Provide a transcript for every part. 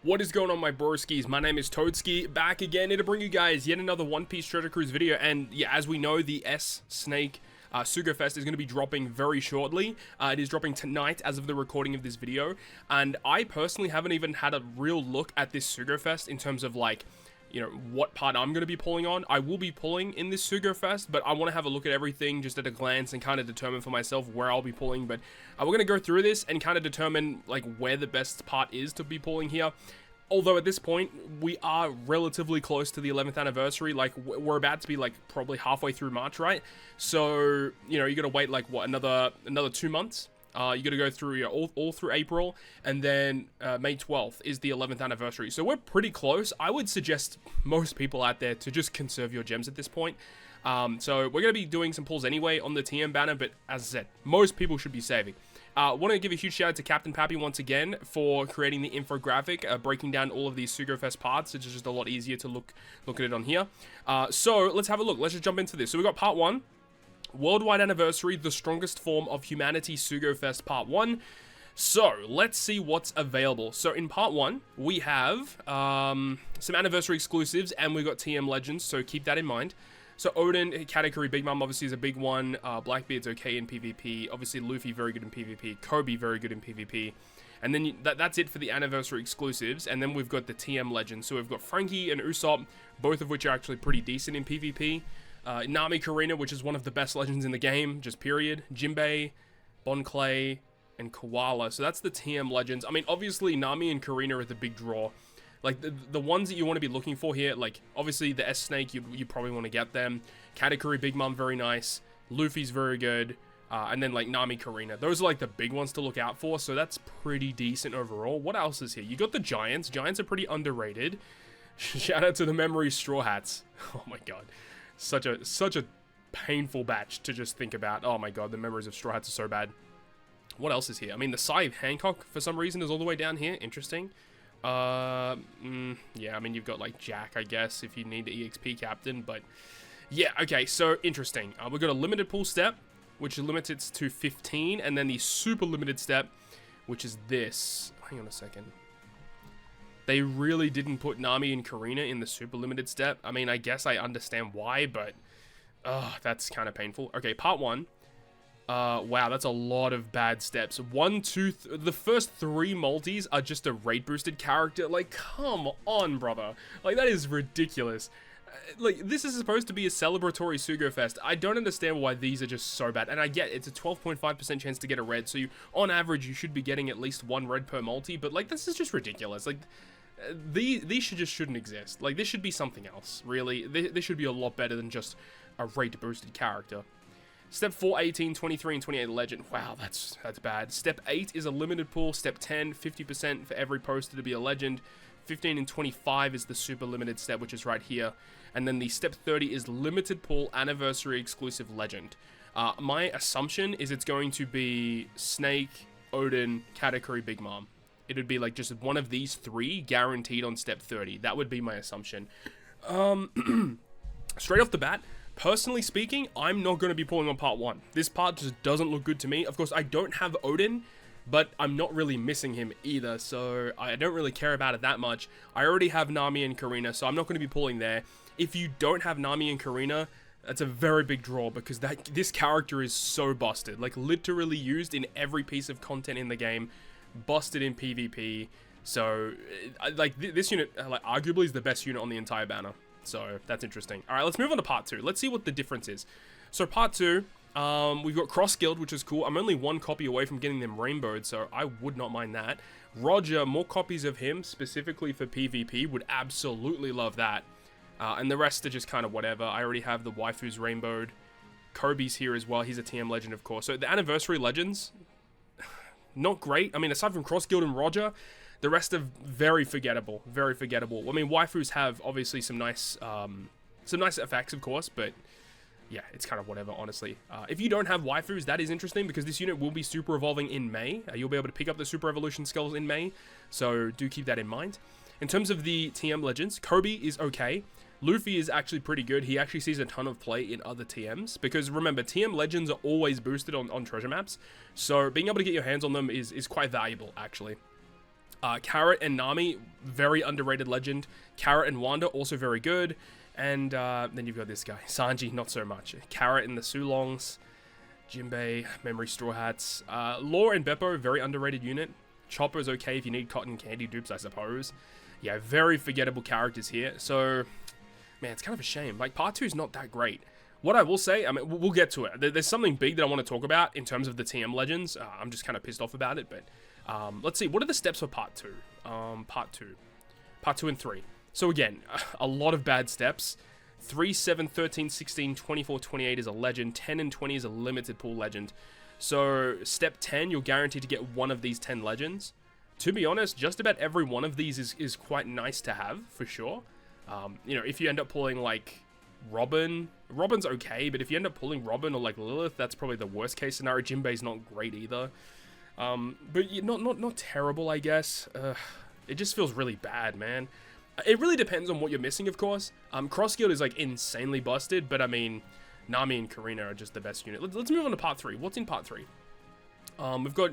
What is going on, my broskiis? My name is Toadski, back again here to bring you guys yet another One Piece Treasure Cruise video. And yeah, as we know, the S-Snake Sugo-Fest is going to be dropping very shortly. It is dropping tonight as of the recording of this video. And I personally haven't even had a real look at this Sugo-Fest in terms of like, you know, what part I'm going to be pulling on. I will be pulling in this Sugo-Fest, but I want to have a look at everything just at a glance and kind of determine for myself where I'll be pulling. But we're going to go through this and kind of determine like where the best part is to be pulling here. Although at this point, we are relatively close to the 11th anniversary. Like, we're about to be like probably halfway through March, right? So, you know, you got to wait like what, another 2 months. You got to go through all through April, and then May 12th is the 11th anniversary. So we're pretty close. I would suggest most people out there to just conserve your gems at this point. So we're going to be doing some pulls anyway on the TM banner, but as I said, most people should be saving. Want to give a huge shout out to Captain Pappy once again for creating the infographic, breaking down all of these Sugo-Fest parts. It's just a lot easier to look at it on here. So let's have a look. Let's just jump into this. So we got part 1. Worldwide Anniversary, the strongest form of humanity, Sugo-Fest Part 1. So, let's see what's available. So, in Part 1, we have some Anniversary exclusives, and we've got TM Legends, so keep that in mind. So, Odin, category Big Mom, obviously is a big one. Blackbeard's okay in PvP. Obviously, Luffy, very good in PvP. Kobe, very good in PvP. And then that's it for the Anniversary exclusives. And then we've got the TM Legends. So, we've got Frankie and Usopp, both of which are actually pretty decent in PvP. Nami Karina, which is one of the best legends in the game, just period. Jinbei, Bon Clay, and Koala. So that's the TM legends. I mean, obviously, Nami and Karina are the big draw. Like, the ones that you want to be looking for here, like, obviously, the S-Snake, you probably want to get them. Katakuri Big Mom, very nice. Luffy's very good. And then, like, Nami Karina. Those are, like, the big ones to look out for, so that's pretty decent overall. What else is here? You got the Giants. Giants are pretty underrated. Shout out to the Memory Straw Hats. Oh, my God. Such a painful batch to just think about. Oh my god, the memories of Straw Hats are so bad. What else is here? I mean, the Sai of Hancock, for some reason, is all the way down here. Interesting. Yeah, I mean, you've got, like, Jack, I guess, if you need the EXP captain, but... Yeah, okay, so, interesting. We've got a limited pool step, which limits it to 15, and then the super limited step, which is this. Hang on a second. They really didn't put Nami and Karina in the super limited step. I mean, I guess I understand why, but... that's kind of painful. Okay, part 1. Wow, that's a lot of bad steps. 1, 2, the first 3 multis are just a rate boosted character. Like, come on, brother. Like, that is ridiculous. Like, this is supposed to be a celebratory Sugo-Fest. I don't understand why these are just so bad. And I get it's a 12.5% chance to get a red, so you, on average, you should be getting at least 1 red per multi. But, like, this is just ridiculous. Like... These shouldn't exist. Like, this should be something else, really. This should be a lot better than just a rate-boosted character. Step 4, 18, 23, and 28 legend. Wow, that's bad. Step 8 is a limited pool. Step 10, 50% for every poster to be a legend. 15 and 25 is the super limited step, which is right here. And then the step 30 is limited pool anniversary exclusive legend. My assumption is it's going to be Snake, Odin, Katakuri, Big Mom. It would be like just one of these 3 guaranteed on step 30. That would be my assumption. Straight off the bat, personally speaking, I'm not going to be pulling on part 1. This part just doesn't look good to me. Of course, I don't have Odin, but I'm not really missing him either, so I don't really care about it that much. I already have Nami and Karina, so I'm not going to be pulling there. If you don't have Nami and Karina, that's a very big draw because this character is so busted. Like, literally used in every piece of content in the game. Busted in PvP, so like this unit like arguably is the best unit on the entire banner, so that's interesting. All right, let's move on to part 2. Let's see what the difference is. So part 2, we've got cross guild, which is cool. I'm only 1 copy away from getting them rainbowed, so I would not mind that. Roger, more copies of him specifically for PvP, would absolutely love that. And the rest are just kind of whatever. I already have the waifus rainbowed. Kobe's here as well. He's a TM legend, of course. So the anniversary legends, not great. I mean, aside from Cross Guild and Roger, the rest are very forgettable. Very forgettable. I mean, waifus have obviously some nice effects, of course, but yeah, it's kind of whatever, honestly. If you don't have waifus, that is interesting because this unit will be super evolving in May. You'll be able to pick up the super evolution skulls in May, so do keep that in mind. In terms of the TM legends, Kobe is okay. Luffy is actually pretty good. He actually sees a ton of play in other TMs because remember, TM legends are always boosted on treasure maps, so being able to get your hands on them is quite valuable, actually. Carrot and Nami, very underrated legend. Carrot and Wanda, also very good. And then you've got this guy, Sanji, not so much. Carrot and the Sulongs, Jinbei, Memory Straw Hats. Law and Beppo, very underrated unit. Chopper's okay if you need cotton candy dupes, I suppose. Yeah, very forgettable characters here. So, man, it's kind of a shame. Like, part 2 is not that great. What I will say, I mean, we'll get to it. There's something big that I want to talk about in terms of the TM Legends. I'm just kind of pissed off about it, but let's see. What are the steps for part 2? Part 2 and 3. So again, a lot of bad steps. 3, 7, 13, 16, 24, 28 is a legend. 10 and 20 is a limited pool legend. So step 10, you're guaranteed to get one of these 10 legends. To be honest, just about every one of these is quite nice to have, for sure. You know, if you end up pulling, like, Robin's okay, but if you end up pulling Robin or, like, Lilith, that's probably the worst case scenario. Jinbei's not great either. But not terrible, I guess. It just feels really bad, man. It really depends on what you're missing, of course. Cross Guild is, like, insanely busted, but, I mean, Nami and Karina are just the best unit. Let's move on to part 3. What's in part 3? We've got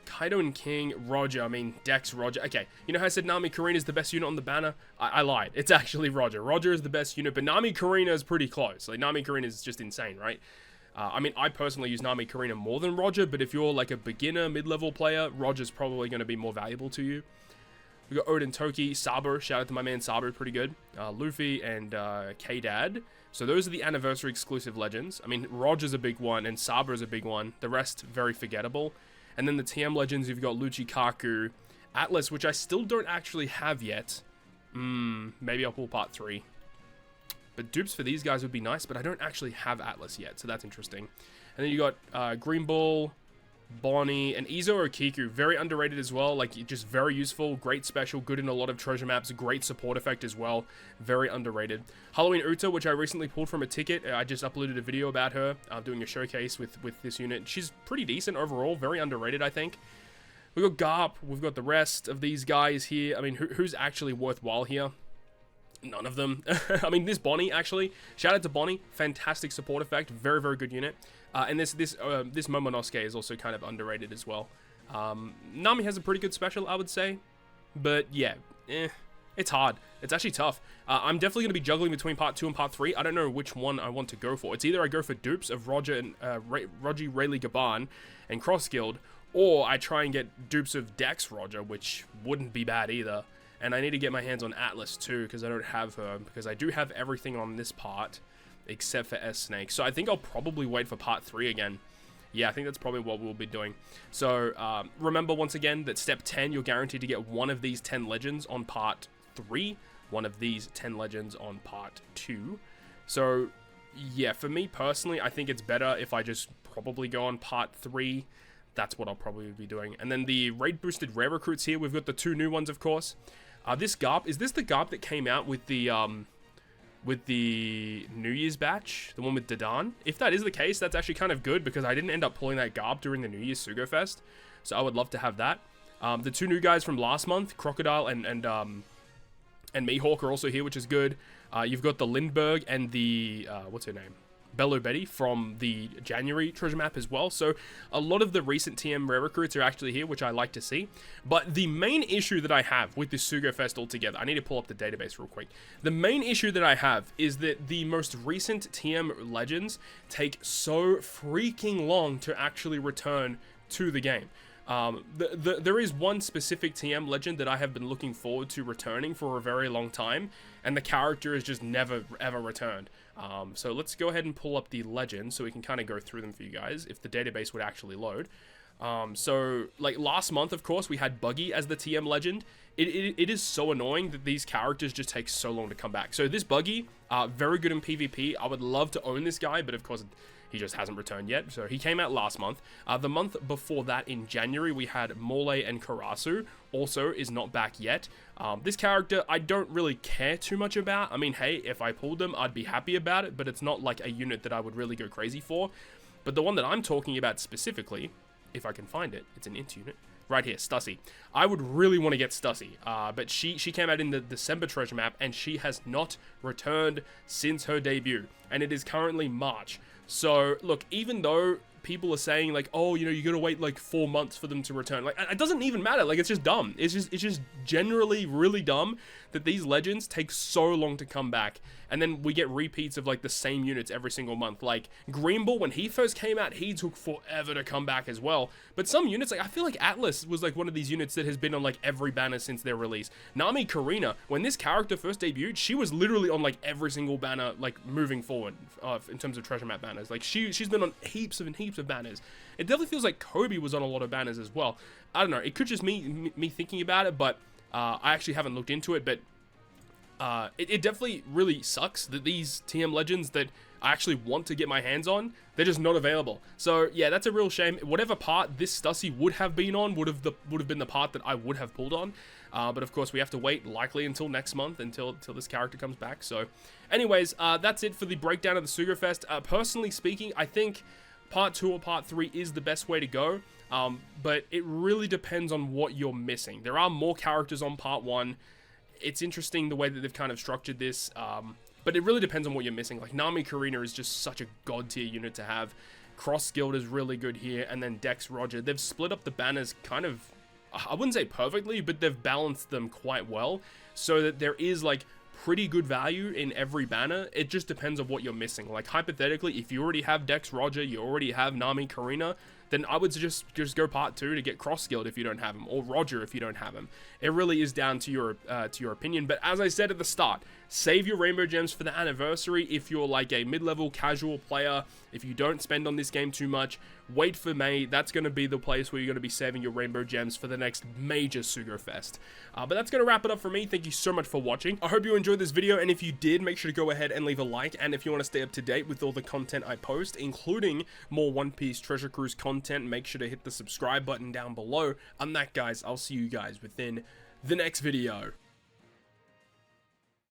Kaido and King, Roger, I mean, Dex, Roger. Okay, you know how I said Nami Karina is the best unit on the banner? I lied. It's actually Roger. Roger is the best unit, but Nami Karina is pretty close. Like, Nami Karina is just insane, right? I mean, I personally use Nami Karina more than Roger, but if you're, like, a beginner, mid-level player, Roger's probably going to be more valuable to you. We got Odin Toki, Sabo, shout out to my man Sabo, pretty good. Luffy and K-Dad. So those are the anniversary exclusive legends. I mean, Roger's a big one and Sabo's a big one. The rest, very forgettable. And then the TM legends, you've got Luchikaku, Atlas, which I still don't actually have yet. Maybe I'll pull part 3. But dupes for these guys would be nice, but I don't actually have Atlas yet, so that's interesting. And then you got Green Bull, Bonnie, and Izo or Kiku, very underrated as well, like, just very useful, great special, good in a lot of treasure maps, great support effect as well, very underrated. Halloween Uta, which I recently pulled from a ticket, I just uploaded a video about her, doing a showcase with this unit. She's pretty decent overall, very underrated, I think. We've got Garp, we've got the rest of these guys here. I mean, who's actually worthwhile here? None of them. I mean, this Bonnie, actually, shout out to Bonnie, fantastic support effect, very, very good unit. And this Momonosuke is also kind of underrated as well. Nami has a pretty good special, I would say. But yeah, it's hard. It's actually tough. I'm definitely going to be juggling between part 2 and part 3. I don't know which one I want to go for. It's either I go for dupes of Roger and Roger, Rayleigh, Gaban and Cross Guild, or I try and get dupes of Dex Roger, which wouldn't be bad either. And I need to get my hands on Atlas too, because I don't have her, because I do have everything on this part except for S-Snake. So I think I'll probably wait for part 3 again. Yeah, I think that's probably what we'll be doing. So remember once again that step 10, you're guaranteed to get one of these 10 legends on part 3, one of these 10 legends on part 2. So yeah, for me personally, I think it's better if I just probably go on part 3. That's what I'll probably be doing. And then the raid boosted rare recruits here, we've got the 2 new ones, of course. This Garp, is this the Garp that came out with the New Year's batch? The one with Dadan? If that is the case, that's actually kind of good, because I didn't end up pulling that Garp during the New Year's Sugo-Fest. So I would love to have that. The 2 new guys from last month, Crocodile and Mihawk are also here, which is good. You've got the Lindbergh and the, what's her name? Bello Betty from the January treasure map as well. So a lot of the recent TM rare recruits are actually here, which I like to see. But the main issue that I have with this Sugo-Fest altogether, I need to pull up the database real quick. The main issue that I have is that the most recent TM legends take so freaking long to actually return to the game. There is one specific TM legend that I have been looking forward to returning for a very long time, and the character has just never ever returned. So let's go ahead and pull up the legend so we can kind of go through them for you guys, if the database would actually load. So like last month, of course, we had Buggy as the TM legend. It is so annoying that these characters just take so long to come back. So this Buggy, very good in PvP. I would love to own this guy, but of course he just hasn't returned yet. So he came out last month. The month before that, in January, we had Mole and Karasu. Also is not back yet. This character, I don't really care too much about. I mean, hey, if I pulled them, I'd be happy about it, but it's not like a unit that I would really go crazy for. But the one that I'm talking about specifically, if I can find it, it's an int unit. Right here, Stussy. I would really want to get Stussy, but she came out in the December treasure map, and she has not returned since her debut, and it is currently March. So, look, even though people are saying like, oh, you know, you gotta wait like 4 months for them to return. Like, it doesn't even matter. Like, it's just dumb. It's just generally really dumb that these legends take so long to come back, and then we get repeats of like the same units every single month. Like Green Bull, when he first came out, he took forever to come back as well. But some units, like I feel like Atlas was like one of these units that has been on like every banner since their release. Nami Karina, when this character first debuted, she was literally on like every single banner, like moving forward in terms of treasure map banners. Like she's been on heaps of banners. It definitely feels like Kobe was on a lot of banners as well. I don't know. It could just me thinking about it, but I actually haven't looked into it. But it definitely really sucks that these TM legends that I actually want to get my hands on, they're just not available. So yeah, that's a real shame. Whatever part this Stussy would have been on would have been the part that I would have pulled on. But of course we have to wait likely until next month until this character comes back. So anyways, that's it for the breakdown of the Sugo-Fest. Personally speaking, I think part 2 or part 3 is the best way to go. But it really depends on what you're missing. There are more characters on part 1. It's interesting the way that they've kind of structured this, but it really depends on what you're missing. Like Nami Karina is just such a god tier unit to have. Cross Guild is really good here, and then Dex Roger. They've split up the banners kind of, I wouldn't say perfectly, but they've balanced them quite well, so that there is like pretty good value in every banner. It just depends on what you're missing. Like hypothetically, if you already have Dex Roger, you already have Nami Karina, then I would just go part 2 to get Cross Guild if you don't have him, or Roger if you don't have him. It really is down to your opinion. But as I said at the start, save your rainbow gems for the anniversary. If you're like a mid-level casual player, if you don't spend on this game too much, wait for May. That's going to be the place where you're going to be saving your rainbow gems for the next major Sugo-Fest. But that's going to wrap it up for me. Thank you so much for watching. I hope you enjoyed this video, and if you did, make sure to go ahead and leave a like. And if you want to stay up to date with all the content I post, including more One Piece Treasure Cruise content, make sure to hit the subscribe button down below. I'm that, guys. I'll see you guys within the next video.